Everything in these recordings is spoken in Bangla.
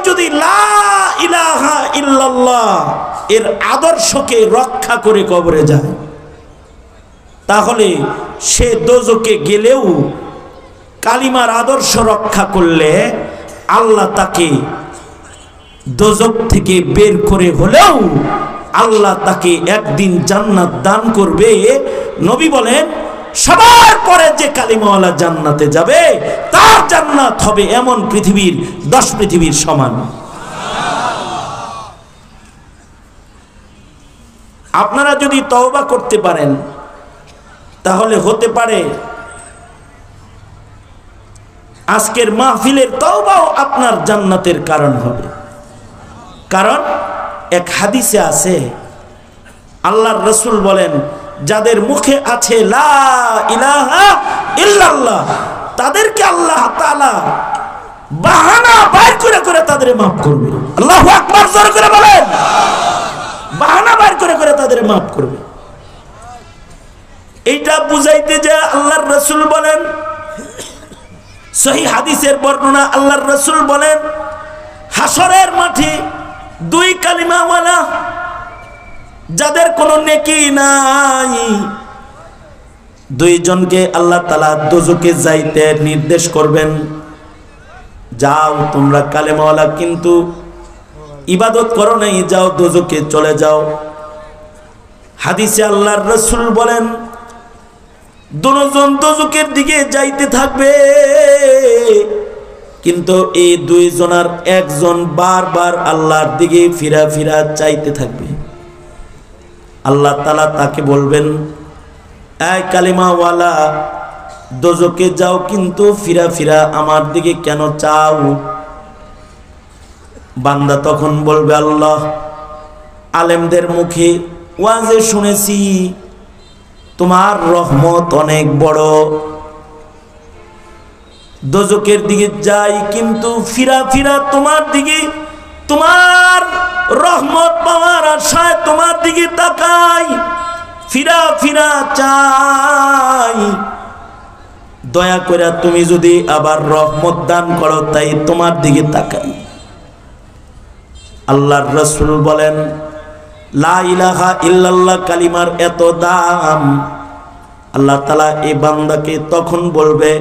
যদি লা ইলাহা ইল্লাল্লাহ এর আদর্শকে রক্ষা করে কবরে যায়, তাহলে সে দোজখে গেলেও কালিমার আদর্শ রক্ষা করলে আল্লাহ তাকে দোজখ থেকে বের করে হলেও আল্লাহ তাকে একদিন জান্নাত দান করবে। নবী বলেন, সবার পরে যে কালিমাওয়ালা জান্নাতে যাবে তার জান্নাত হবে এমন পৃথিবীর 10 পৃথিবীর সমান। আপনারা যদি তওবা করতে পারেন তাহলে হতে পারে আজকের মাহফিলের তওবাও আপনার জান্নাতের কারণ হবে। কারণ এক হাদিসে আছে, আল্লাহর রাসূল বলেন, যাদের মুখে আছে লা ইলাহা ইল্লাল্লাহ তাদেরকে আল্লাহ তাআলা বাহানা বাইর করে করে তাদের মাফ করবে। আল্লাহু আকবার, জোরে করে বলেন। বাহানা বাইর করে করে তাদের মাফ করবে। এইটা বুঝাইতে যে আল্লাহর রাসূল বলেন, সহিহ হাদিসের বর্ণনা, আল্লাহর রাসূল বলেন, হাসরের মাঠে 2 কালিমাওয়ালা যাদের কোনো নেকি নাই, 2 জনকে আল্লাহ তাআলা দোজখে যাইতে নির্দেশ করবেন, যাও তোমরা কালিমাওয়ালা কিন্তু ইবাদত করো নাই, যাও দোজখে চলে যাও। হাদিসে আল্লাহর রাসূল বলেন, 2 জন দোজখের দিকে যাইতে থাকবে, কিন্তু এই 2 জনের একজন বারবার আল্লাহর দিকে ফিরা ফিরা চাইতে থাকবে। আল্লাহ তাআলা তাকে বলবেন, এই কালিমাওয়ালা দোজখে যাও কিন্তু ফিরা ফিরা আমার দিকে কেন চাও? বান্দা তখন বলবে, আল্লাহ, আলেমদের মুখে ওয়াজে শুনেছি তোমার রহমত অনেক বড়, দোজখের দিকে যাই কিন্তু ফিরা ফিরা তোমার দিকে, তোমার রহমত পাওয়ার আশায় তোমার দিকে তাকাই, ফিরা ফিরা চাই, দয়া করে তুমি যদি আবার রহমত দান করো তাই তোমার দিকে তাকাই। আল্লাহর রাসূল বলেন, লা ইলাহা ইল্লাল্লাহ কালিমার এত দাম, আল্লাহ তাআলা এই বান্দাকে তখন বলবে,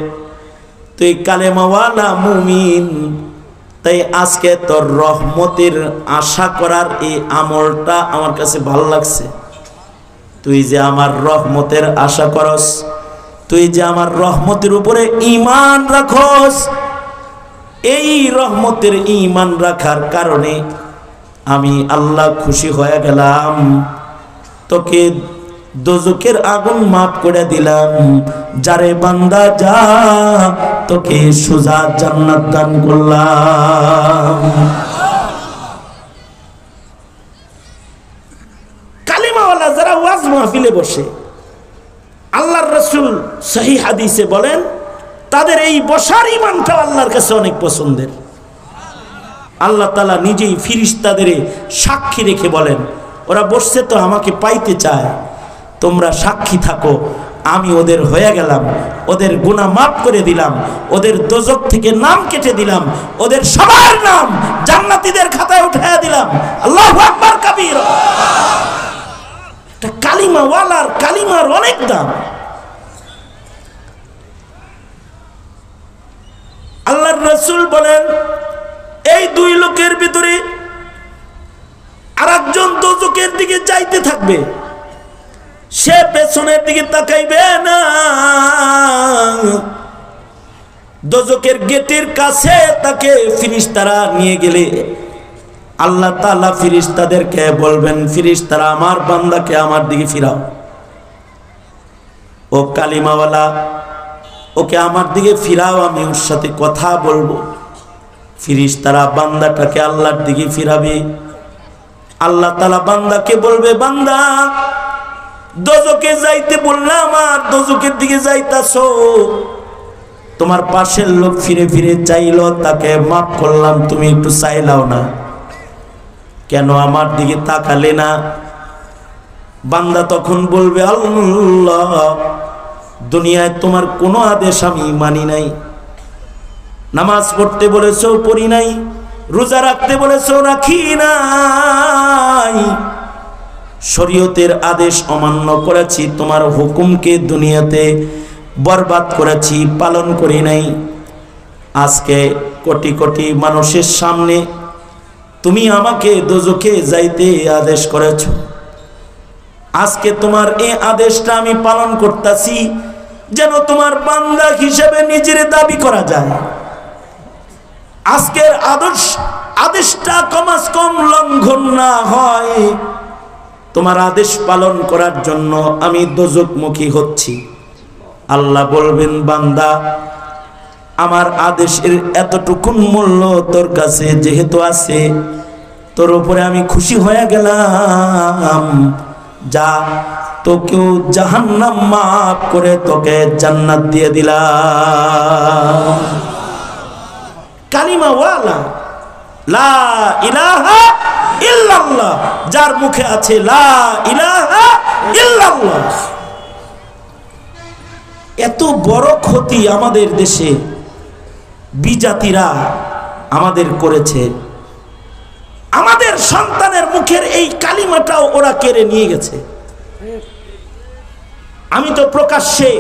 তুই কালেমাওয়ালা মুমিন, তাই আজকে তোর রহমতের আশা করার এই আমলটা আমার কাছে ভালো লাগছে। তুই যে আমার রহমতের আশা করস, তুই যে আমার রহমতের উপরে ঈমান রাখস, এই রহমতের ঈমান রাখার কারণে আমি আল্লাহ খুশি হয়ে গেলাম, তোকে দোজখের আগুন মাফ করে দিলাম, যারে বান্দা যা তোকে সোজা জান্নাত দান করলাম। কালিমাওয়ালা যারা ওয়াজ মাহফিলে বসে, আল্লাহর রাসূল সহিহ হাদিসে বলেন, তাদের এই বসার ঈমানটা আল্লাহর কাছে অনেক পছন্দের। আল্লাহ তাআলা নিজেই ফেরেশতাদের সাক্ষী রেখে বলেন, ওরা বসছে তো আমাকে পাইতে চায়, তোমরা সাক্ষী থাকো, আমি ওদের হয়ে গেলাম, ওদের গুনাহ মাফ করে দিলাম, ওদের দোজখ থেকে নাম কেটে দিলাম, ওদের সবার নাম জান্নাতীদের খাতায় উঠায়া দিলাম। আল্লাহু আকবার কাবীরা। কালিমাওয়ালার কালিমার অনেক দাম। আল্লাহর রাসূল বলেন, এই 2 লোকের ভিতরে আরেকজন দোজখের দিকে যাইতে থাকবে, সে পেছনের দিকে তাকাইবে না, দোজখের গেটের কাছে তাকে ফেরেশতারা নিয়ে গেলে আল্লাহ তাআলা ফেরেশতাদেরকে বলবেন, ফেরেশতারা আমার বান্দাকে আমার দিকে ফিরাও, ও কালিমাওয়ালা ওকে আমার দিকে ফিরাও, আমি ওর সাথে কথা বলবো। ফেরেশতারা বান্দাটাকে আল্লাহর দিকে ফিরাবে। আল্লাহ তাআলা বান্দাকে বলবে, বান্দা দোজখে যাইতে বললাম আর দোজখের দিকে যাইতাছো, তোমার পাশের লোক ফিরে ফিরে চাইলো, তাকে মাফ করলাম, তুমি একটু চাইলাও না, কেন আমার দিকে তাকালে না? বান্দা তখন বলবে, আল্লাহ, দুনিয়ায় তোমার কোনো আদেশ আমি মানি নাই, নামাজ পড়তে বলেছো পড়ি নাই, রোজা রাখতে বলেছো, রাখি নাই। শরীয়তের আদেশ অমান্য করেছি, তোমার হুকুমকে দুনিয়াতে বরবাদ করেছি, পালন করি নাই। আজকে কোটি কোটি মানুষের সামনে তুমি আমাকে দোজখে যাইতে আদেশ করেছ। আজকে তোমার এই আদেশটা আমি পালন করতেছি, যেন তোমার বান্দা হিসেবে নিজের দাবি করা যায়। আজকের আদেশটা কমাস কম লঙ্ঘন না হয়, তোমার আদেশ পালন করার জন্য আমি দোজখমুখী হচ্ছি। আল্লাহ বলবেন, বান্দা আমার আদেশের এতটুকুন মূল্য তোর কাছে যেহেতু আছে, তোর উপরে আমি খুশি হয়ে গেলাম, যা তোকেও জাহান্নাম মাফ করে তোকে জান্নাত দিয়ে দিলাম। কালিমাওয়ালা লা ইলাহা ইল্লাল্লাহ, যার মুখে আছে লা ইলাহা ইল্লাল্লাহ। এত বড় ক্ষতি আমাদের দেশে বিজাতিরা আমাদের করেছে। আমাদের সন্তানের মুখের এই কালিমাটাও ওরা কেড়ে নিয়ে গেছে। আমি তো প্রকাশ্যে